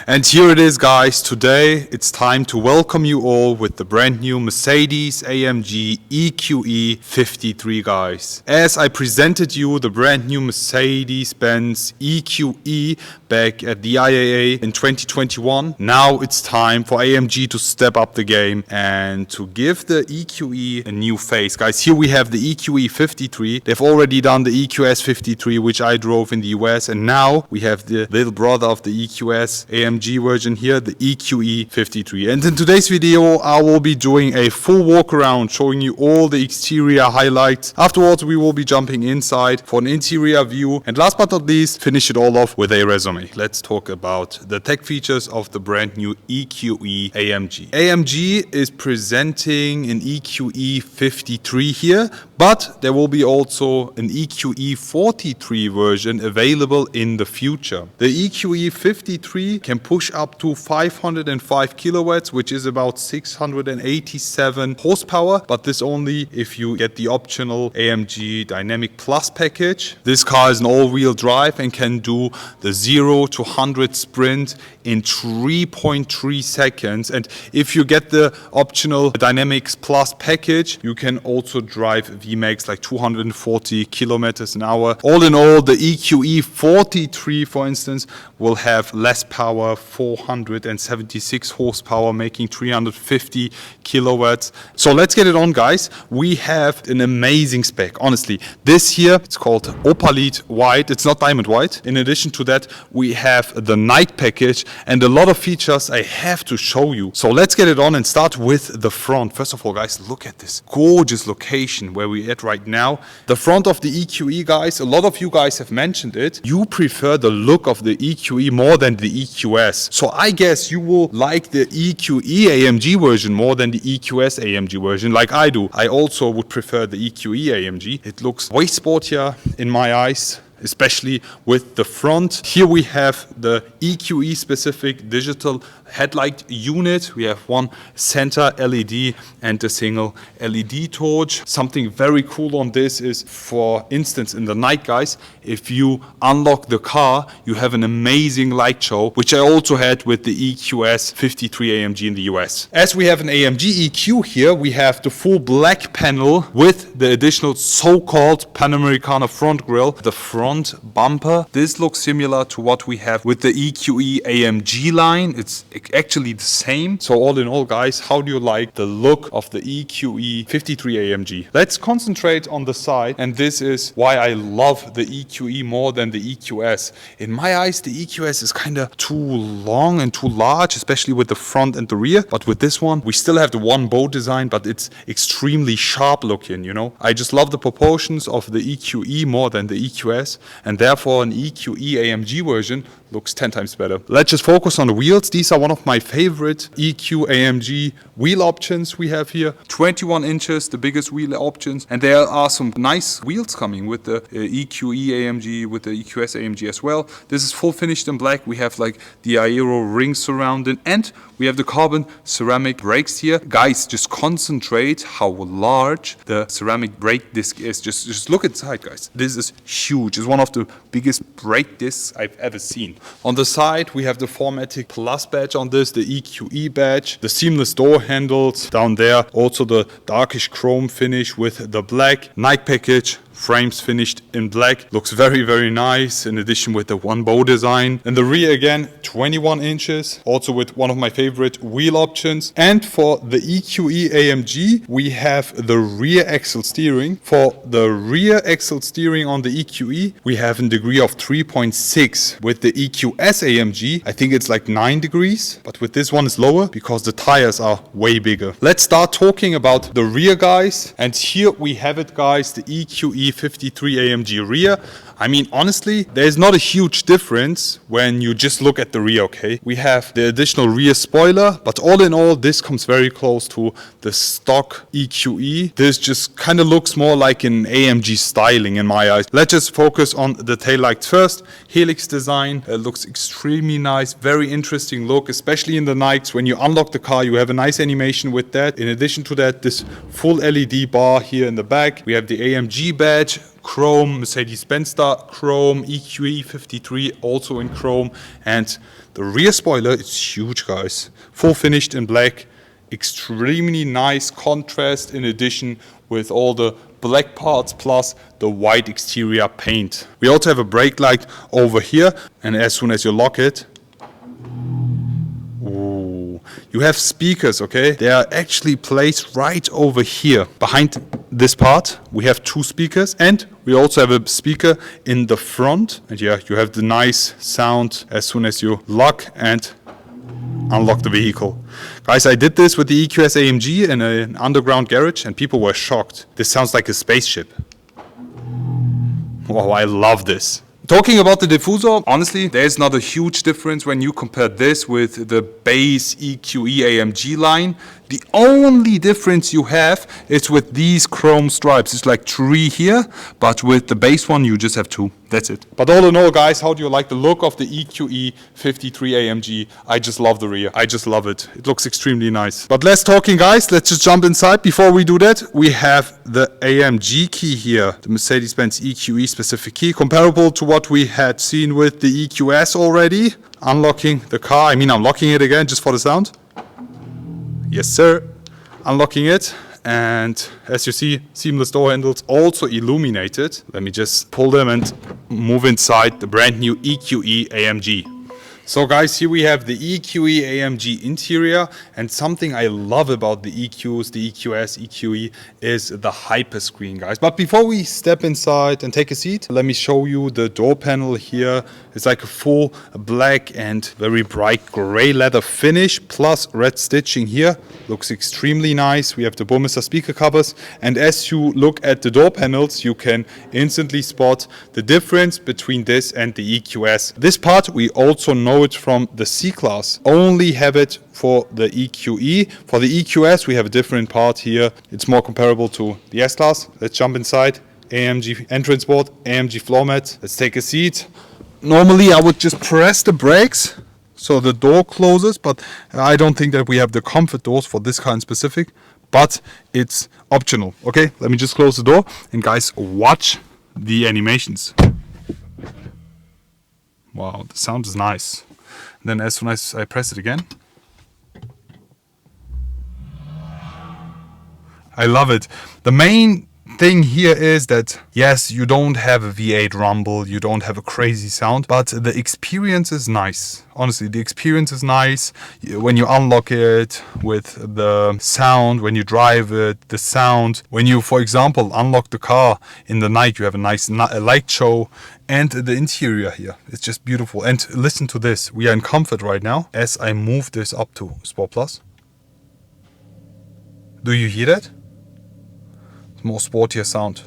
And here it is, guys. Today it's time to welcome you all with the brand new Mercedes-AMG EQE53, guys. As I presented you the brand new Mercedes Benz EQE back at the IAA in 2021, now it's time for AMG to step up the game and to give the EQE a new face, guys. Here we have the EQE53. They've already done the EQS53, which I drove in the US, and now we have the little brother of the EQS AMG version here, the EQE53. And in today's video I will be doing a full walk around, showing you all the exterior highlights. Afterwards we will be jumping inside for an interior view, and last but not least, finish it all off with a resume. Let's talk about the tech features of the brand new EQE AMG. AMG is presenting an EQE53 here, but there will be also an EQE43 version available in the future. The EQE53 can push up to 505 kilowatts, which is about 687 horsepower, but this only if you get the optional AMG Dynamic Plus package. This car is an all-wheel drive and can do the 0 to 100 sprint in 3.3 seconds. And if you get the optional Dynamics Plus package, you can also drive VMAX like 240 kilometers an hour. All in all, the EQE43, for instance, will have less power, 476 horsepower, making 350 kilowatts. So let's get it on, guys. We have an amazing spec, honestly. This here, it's called Opalite White. It's not diamond white. In addition to that, we have the night package and a lot of features I have to show you. So let's get it on and start with the front. First of all, guys, look at this gorgeous location where we're at right now. The front of the EQE, guys, a lot of you guys have mentioned it. You prefer the look of the EQE more than the EQS. So I guess you will like the EQE AMG version more than the EQS AMG version, like I do. I also would prefer the EQE AMG. It looks way sportier in my eyes, especially with the front. Here we have the EQE specific digital headlight unit. We have one center LED and a single LED torch. Something very cool on this is, for instance, in the night, guys, if you unlock the car, you have an amazing light show, which I also had with the EQS53 AMG in the US. As we have an AMG EQ here, we have the full black panel with the additional so-called Panamericana front grille. The front bumper, this looks similar to what we have with the EQE AMG line. It's actually the same. So all in all, guys, how do you like the look of the EQE53 AMG? Let's concentrate on the side, and this is why I love the EQE more than the EQS. In my eyes, the EQS is kind of too long and too large, especially with the front and the rear. But with this one, we still have the one bow design, but it's extremely sharp looking, you know. I just love the proportions of the EQE more than the EQS, and therefore an EQE AMG version looks 10 times better. Let's just focus on the wheels. These are one of my favorite EQ AMG wheel options we have here. 21 inches, the biggest wheel options. And there are some nice wheels coming with the EQE AMG, with the EQS AMG as well. This is full finished in black. We have like the aero ring surrounded, and we have the carbon ceramic brakes here. Guys, just concentrate how large the ceramic brake disc is. Just look inside, guys. This is huge. It's one of the biggest brake discs I've ever seen. On the side, we have the 4matic Plus badge on this, the EQE badge, the seamless door handles down there, also the darkish chrome finish with the black night package. Frames finished in black, looks very, very nice, in addition with the one bow design. And the rear again, 21 inches, also with one of my favorite wheel options. And for the EQE AMG, we have the rear axle steering. For the rear axle steering on the EQE, we have a degree of 3.6. With the EQS AMG, I think it's like 9 degrees, but with this one it's lower because the tires are way bigger. Let's start talking about the rear, guys. And here we have it, guys, the EQE 53 AMG rear. I mean, honestly, there's not a huge difference when you just look at the rear, okay? We have the additional rear spoiler, but all in all, this comes very close to the stock EQE. This just kind of looks more like an AMG styling in my eyes. Let's just focus on the taillights first. Helix design, looks extremely nice, very interesting look, especially in the nights. When you unlock the car, you have a nice animation with that. In addition to that, this full LED bar here in the back. We have the AMG badge, chrome, Mercedes Benz chrome, EQE53 also in chrome, and the rear spoiler is huge, guys. Full finished in black, extremely nice contrast in addition with all the black parts plus the white exterior paint. We also have a brake light over here, and as soon as you lock it, you have speakers, okay? They are actually placed right over here. Behind this part, we have 2 speakers, and we also have a speaker in the front. And yeah, you have the nice sound as soon as you lock and unlock the vehicle. Guys, I did this with the EQS AMG in an underground garage, and people were shocked. This sounds like a spaceship. Wow, I love this. Talking about the diffuser, honestly, there's not a huge difference when you compare this with the base EQE AMG line. The only difference you have is with these chrome stripes. It's like 3 here, but with the base one, you just have 2. That's it. But all in all, guys, how do you like the look of the EQE53 AMG? I just love the rear. I just love it. It looks extremely nice. But less talking, guys. Let's just jump inside. Before we do that, we have the AMG key here, the Mercedes Benz EQE specific key, comparable to what we had seen with the EQS already. Unlocking the car. I mean, I'm locking it again just for the sound. Yes, sir. Unlocking it. And as you see, seamless door handles also illuminated. Let me just pull them and move inside the brand new EQE AMG. So guys, here we have the EQE AMG interior, and something I love about the EQs, the EQS, EQE is the hyper screen, guys. But before we step inside and take a seat, let me show you the door panel here. It's like a full black and very bright gray leather finish plus red stitching here. Looks extremely nice. We have the Burmester speaker covers, and as you look at the door panels, you can instantly spot the difference between this and the EQS. This part we also know it from the C-Class. Only have it for the EQE. For the EQS we have a different part here. It's more comparable to the S-Class. Let's jump inside. AMG entrance board, AMG floor mat. Let's take a seat. Normally I would just press the brakes so the door closes, but I don't think that we have the comfort doors for this kind specific, but it's optional. Okay, let me just close the door, and guys, watch the animations. Wow, the sound is nice. And then as soon as I press it again, I love it. The main thing here is that, yes, you don't have a V8 rumble, you don't have a crazy sound, but the experience is nice. Honestly, the experience is nice. When you unlock it with the sound, when you drive it, the sound. When you, for example, unlock the car in the night, you have a nice light show. And the interior here, it's just beautiful. And listen to this, we are in comfort right now. As I move this up to Sport Plus, do you hear that? More sportier sound.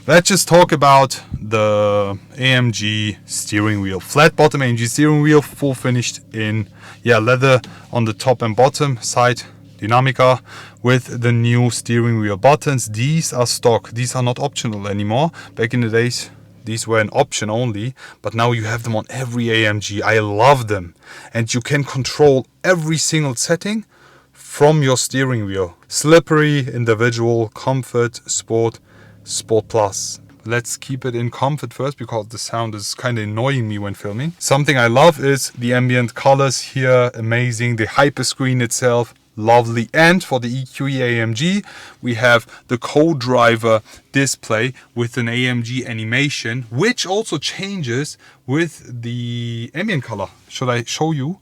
Let's just talk about the AMG steering wheel. Flat bottom AMG steering wheel, full finished in leather on the top and bottom side. Dynamica with the new steering wheel buttons. These are stock. These are not optional anymore. Back in the days, these were an option only, but now you have them on every AMG. I love them. And you can control every single setting from your steering wheel. Slippery, individual, comfort, sport, sport plus. Let's keep it in comfort first because the sound is kind of annoying me when filming. Something I love is the ambient colors here, amazing. The hyper screen itself, lovely. And for the EQE AMG, we have the co-driver display with an AMG animation, which also changes with the ambient color. Should I show you?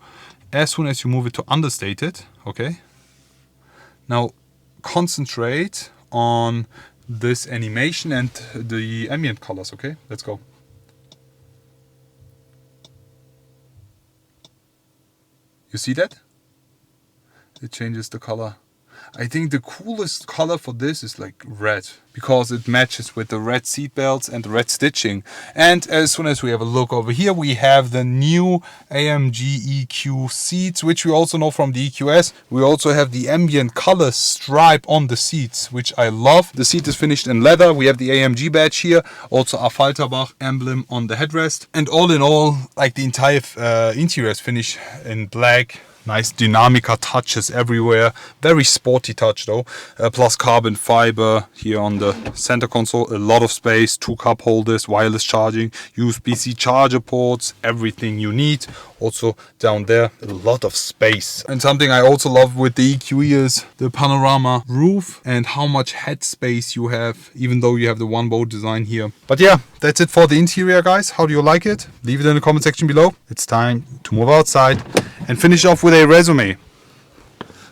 As soon as you move it to understated, okay? Now concentrate on this animation and the ambient colors, okay? Let's go. You see that? It changes the color. I think the coolest color for this is like red, because it matches with the red seat belts and the red stitching. And as soon as we have a look over here, we have the new AMG EQ seats, which we also know from the EQS. We also have the ambient color stripe on the seats, which I love. The seat is finished in leather. We have the AMG badge here, also Affalterbach emblem on the headrest. And all in all, like the entire interior is finished in black. Nice Dynamica touches everywhere. Very sporty touch though. Plus carbon fiber here on the center console. A lot of space, 2 cup holders, wireless charging, USB-C charger ports, everything you need. Also down there, a lot of space. And something I also love with the EQE is the panorama roof and how much head space you have, even though you have the one bow design here. But yeah, that's it for the interior, guys. How do you like it? Leave it in the comment section below. It's time to move outside and finish off with a resume.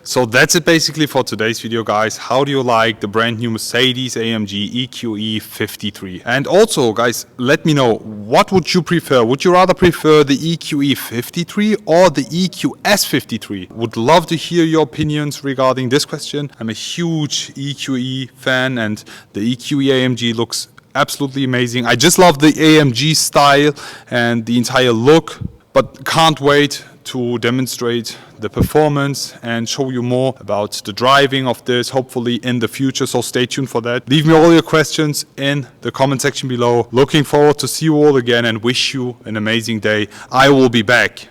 So that's it basically for today's video, guys. How do you like the brand new Mercedes-AMG EQE53? And also, guys, let me know, what would you prefer? Would you rather prefer the EQE53 or the EQS53? Would love to hear your opinions regarding this question. I'm a huge EQE fan and the EQE AMG looks absolutely amazing. I just love the AMG style and the entire look, but can't wait to demonstrate the performance and show you more about the driving of this, hopefully in the future, so stay tuned for that. Leave me all your questions in the comment section below. Looking forward to see you all again and wish you an amazing day. I will be back.